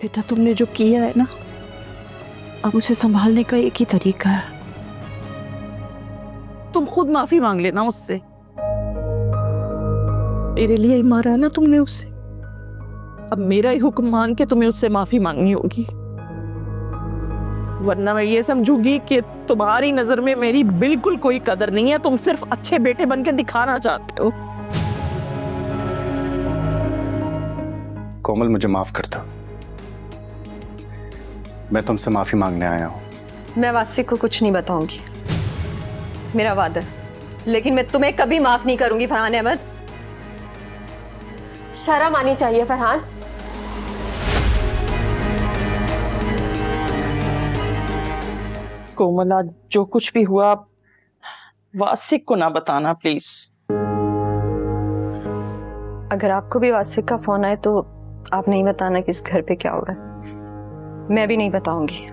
बेटा तुमने जो किया है ना, अब उसे संभालने का एक ही तरीका है, तुम खुद माफी मांग लेना उससे। मेरे लिए ही मारा है ना तुमने उसे, अब मेरा ही हुक्म मान के तुम्हें उससे माफी मांगनी होगी, वरना मैं ये समझूंगी कि तुम्हारी नजर में मेरी बिल्कुल कोई कदर नहीं है, तुम सिर्फ अच्छे बेटे बन के दिखाना चाहते हो। कोमल मुझे माफ कर दो, मैं तुमसे माफी मांगने आया हूँ। मैं वासी को कुछ नहीं बताऊंगी, मेरा वादा है, लेकिन मैं तुम्हें कभी माफ नहीं करूंगी फरहान अहमद। शर्म आनी चाहिए फरहान। कोमल आज जो कुछ भी हुआ वासिक को ना बताना प्लीज। अगर आपको भी वासिक का फोन आए तो आप नहीं बताना कि इस घर पे क्या हुआ है, मैं भी नहीं बताऊंगी।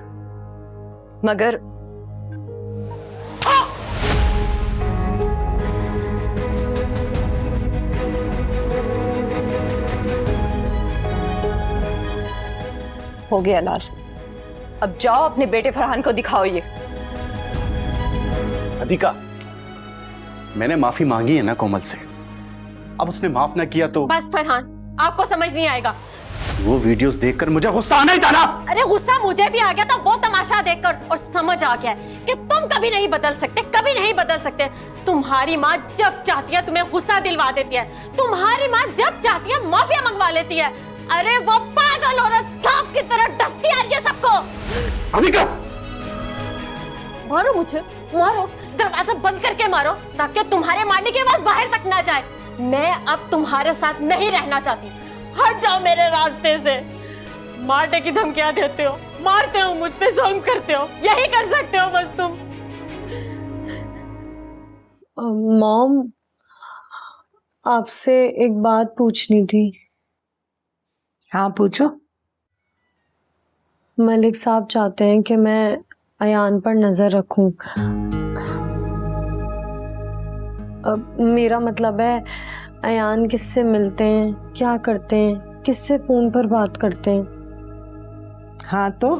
मगर हो गया लाल, अब जाओ अपने बेटे फरहान को दिखाओ ये। अधिका, मैंने माफी मांगी है ना कोमल से, अब उसने माफ ना किया तो। बस फरहान, आपको समझ नहीं आएगा। वो वीडियोस देखकर मुझे गुस्सा आना ही था ना। अरे गुस्सा मुझे भी आ गया था वो तमाशा देखकर, और समझ आ गया है कि तुम कभी नहीं बदल सकते, कभी नहीं बदल सकते। तुम्हारी माँ जब चाहती है तुम्हें गुस्सा दिलवा देती है, तुम्हारी माँ जब चाहती है माफिया मंगवा लेती है। अरे वो पागल औरत सांप की तरह डसती आ रही है सबको। अधिका, मारो मुझे, मारो, दरवाजा बंद करके मारो ताकि तुम्हारे मारने की आवाज बाहर तक ना जाए। मैं अब तुम्हारे साथ नहीं रहना चाहती, हट जाओ मेरे रास्ते से। मारने की धमकियां देते हो, मारते हो, मुझ पे जुल्म करते हो, यही कर सकते हो बस तुम। मॉम, आपसे एक बात पूछनी थी। हाँ पूछो। मलिक साहब चाहते हैं कि मैं अयान पर नजर रखूं। अब मेरा मतलब है, अयान किससे मिलते हैं, क्या करते हैं, किससे फोन पर बात करते हैं। हाँ तो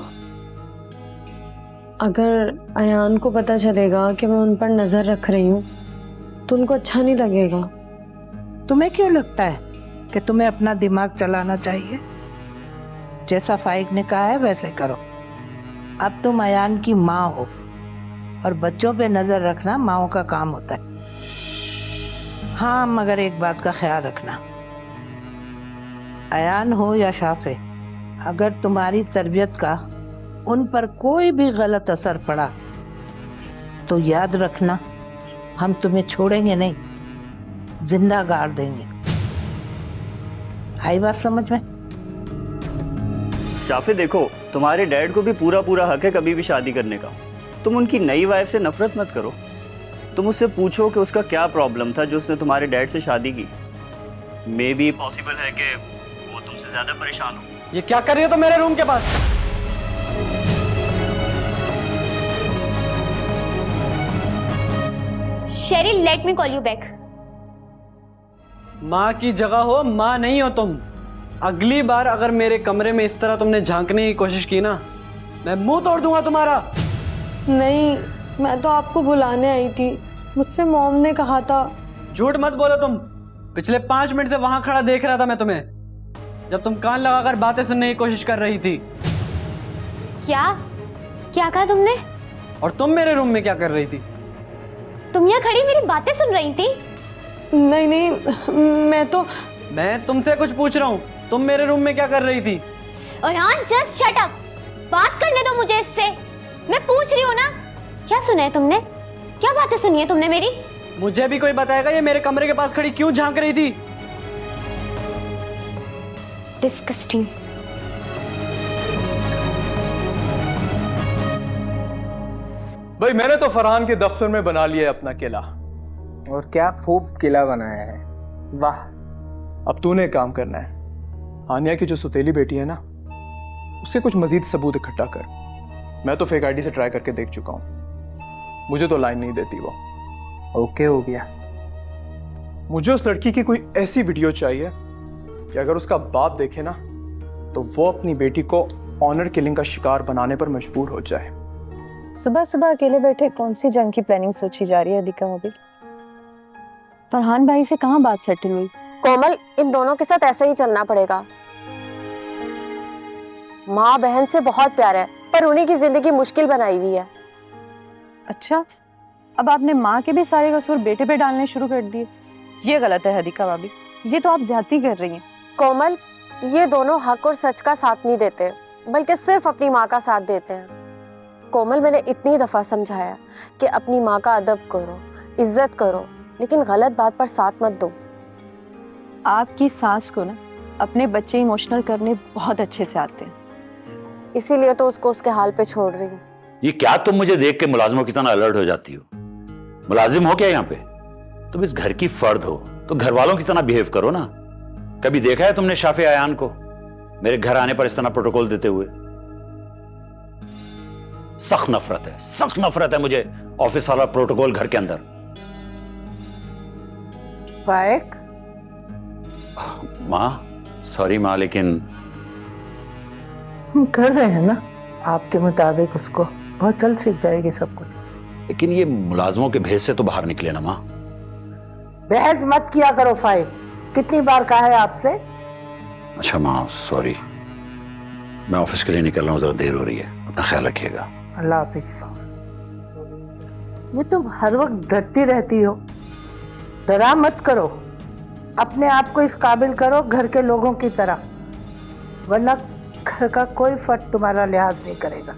अगर अयान को पता चलेगा कि मैं उन पर नजर रख रही हूँ तो उनको अच्छा नहीं लगेगा। तुम्हें क्यों लगता है कि तुम्हें अपना दिमाग चलाना चाहिए? जैसा फाइक ने कहा है वैसे करो। अब तुम अयान की माँ हो और बच्चों पे नजर रखना माँओं का काम होता है। हाँ मगर एक बात का ख्याल रखना, अयान हो या शाफे, अगर तुम्हारी तरबियत का उन पर कोई भी गलत असर पड़ा तो याद रखना हम तुम्हें छोड़ेंगे नहीं, जिंदा गाड़ देंगे। आई बात समझ में? शाफे देखो, तुम्हारे डैड को भी पूरा हक है कभी भी शादी करने का। तुम उनकी नई वाइफ से नफरत मत करो, तुम उससे पूछो कि उसका क्या प्रॉब्लम था जो उसने तुम्हारे डैड से शादी की। मे बी पॉसिबल है कि वो तुमसे ज्यादा परेशान हो। ये क्या कर रही हो तुम मेरे रूम के पास? शेरी, let me call you back. माँ की जगह हो, माँ नहीं हो तुम। अगली बार अगर मेरे कमरे में इस तरह तुमने झांकने की कोशिश की ना, मैं मुंह तोड़ दूंगा तुम्हारा। नहीं, मैं तो आपको बुलाने आई थी, मुझसे मॉम ने कहा था। झूठ मत बोलो तुम, पिछले 5 मिनट से वहां खड़ा देख रहा था मैं तुम्हें, जब तुम कान लगाकर बातें सुनने की कोशिश कर रही थी। क्या क्या कहा तुमने? और तुम मेरे रूम में क्या कर रही थी? तुम यहाँ खड़ी मेरी बातें सुन रही थी? नहीं नहीं, मैं तुमसे कुछ पूछ रहा हूँ, तुम मेरे रूम में क्या कर रही थी? अयान जस्ट शट अप, बात करने दो मुझे इससे। मैं पूछ रही हूँ ना, क्या सुना है तुमने? क्या बातें सुनी है तुमने मेरी? मुझे भी कोई बताएगा ये मेरे कमरे के पास खड़ी क्यों झांक रही थी? डिस्गस्टिंग। भाई मैंने तो फरहान के दफ्तर में बना लिया है अपना किला। और क्या खूब किला बनाया है, वाह। अब तूने एक काम करना है, हानिया की जो सुतेली बेटी है ना, उससे कुछ मजीद सबूत इकट्ठा कर। मैं तो फेक आईडी से ट्राई करके देख चुका हूं, मुझे तो लाइन नहीं देती वो। ओके हो गया। मुझे उस लड़की की कोई ऐसी वीडियो चाहिए कि अगर उसका बाप देखे ना तो वो अपनी बेटी को ऑनर किलिंग का शिकार बनाने पर मजबूर हो जाए। सुबह सुबह अकेले बैठे कौन सी जंग की प्लानिंग सोची जा रही है अधिका भाभी? फरहान भाई से कहाँ बात सेटल हुई? कोमल, इन दोनों के साथ ऐसे ही चलना पड़ेगा। माँ बहन से बहुत प्यार है, पर उन्हीं की जिंदगी मुश्किल बनाई हुई है। अच्छा, अब आपने माँ के भी सारे कसूर बेटे पे डालने शुरू कर दिए। ये गलत है अधिका भाभी, ये तो आप ज्यादती कर रही हैं। कोमल, ये दोनों हक और सच का साथ नहीं देते, बल्कि सिर्फ अपनी माँ का साथ देते हैं। कोमल, मैंने इतनी दफा समझाया कि अपनी माँ का अदब करो, इज्जत करो, लेकिन गलत बात पर साथ मत दो। आपकी सास को ना अपने बच्चे इमोशनल करने बहुत अच्छे से आते हैं, इसीलिए तो उसको उसके हाल पे छोड़ रही हूँ। ये क्या तुम मुझे देख के मुलाजिमों की तरह अलर्ट हो जाती हो? मुलाजिम हो क्या यहाँ पे? तुम इस घर की फर्द हो तो घर वालों की तरह बिहेव करो ना। कभी देखा है तुमने शाफे आयान को मेरे घर आने पर इस तरह प्रोटोकॉल देते हुए? सख्त नफरत है मुझे ऑफिस वाला प्रोटोकॉल घर के अंदर। फाइक, माँ सॉरी माँ, लेकिन हम कर रहे हैं ना आपके मुताबिक, उसको बहुत जल्द सीख जाएगी सब कुछ। लेकिन ये मुलाजमों के भेस से तो बाहर निकले ना माँ। बहस मत किया करो फाइक, कितनी बार कहा है आपसे। अच्छा माँ सॉरी, मैं ऑफिस के लिए निकल रहा हूँ, जरा देर हो रही है, अपना ख्याल रखिएगा। अल्लाह हाफिज। ये तुम हर वक्त डरती रहती हो, डरा मत करो, अपने आप को इस काबिल करो घर के लोगों की तरह, वरना घर का कोई फर्द तुम्हारा लिहाज नहीं करेगा।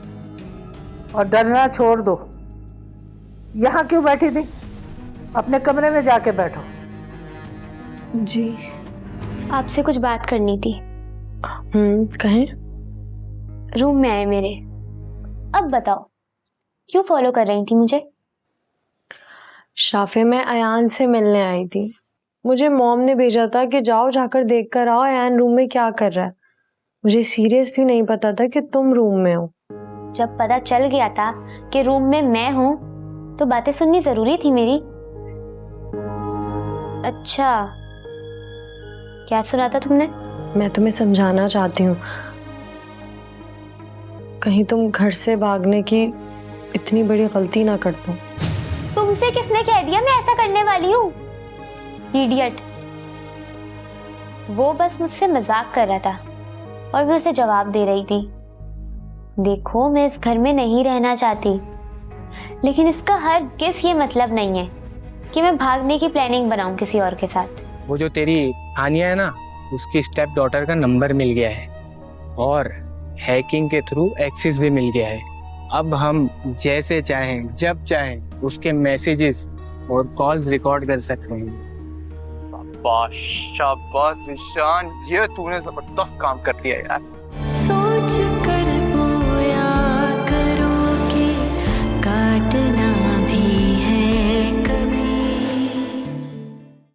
और डरना छोड़ दो। यहाँ क्यों बैठी थी? अपने कमरे में जाके बैठो। जी, आपसे कुछ बात करनी थी। कहें। रूम में आए मेरे। अब बताओ क्यों फॉलो कर रही थी मुझे? शाफे, मैं अयान से मिलने आई थी। मुझे मॉम ने भेजा था कि जाओ जाकर देख कर आओ अयान रूम में क्या कर रहा है। मुझे सीरियसली नहीं पता था कि तुम रूम में हो। जब पता चल गया था कि रूम में मैं हूँ तो बातें सुननी जरूरी थी मेरी। अच्छा, क्या सुना था तुमने? मैं तुम्हें समझाना चाहती हूँ, कहीं तुम घर से भागने की इतनी बड़ी गलती ना कर दो। तुमसे किसने कह दिया मैं ऐसा करने वाली हूँ? इडियट। वो बस मुझसे मजाक कर रहा था और मैं उसे जवाब दे रही थी। देखो, मैं इस घर में नहीं रहना चाहती, लेकिन इसका हरगिज़ ये मतलब नहीं है कि मैं भागने की प्लानिंग बनाऊं किसी और के साथ। वो जो तेरी आनिया है ना, उसकी स्टेप डॉटर का नंबर मिल गया है और हैकिंग के थ्रू एक्सेस भी मिल गया है। अब हम जैसे चाहें जब चाहें उसके मैसेजेस और कॉल्स रिकॉर्ड कर सकते हैं। शाबाश शाबाश ईशान, ये तूने जबरदस्त काम कर दिया यार।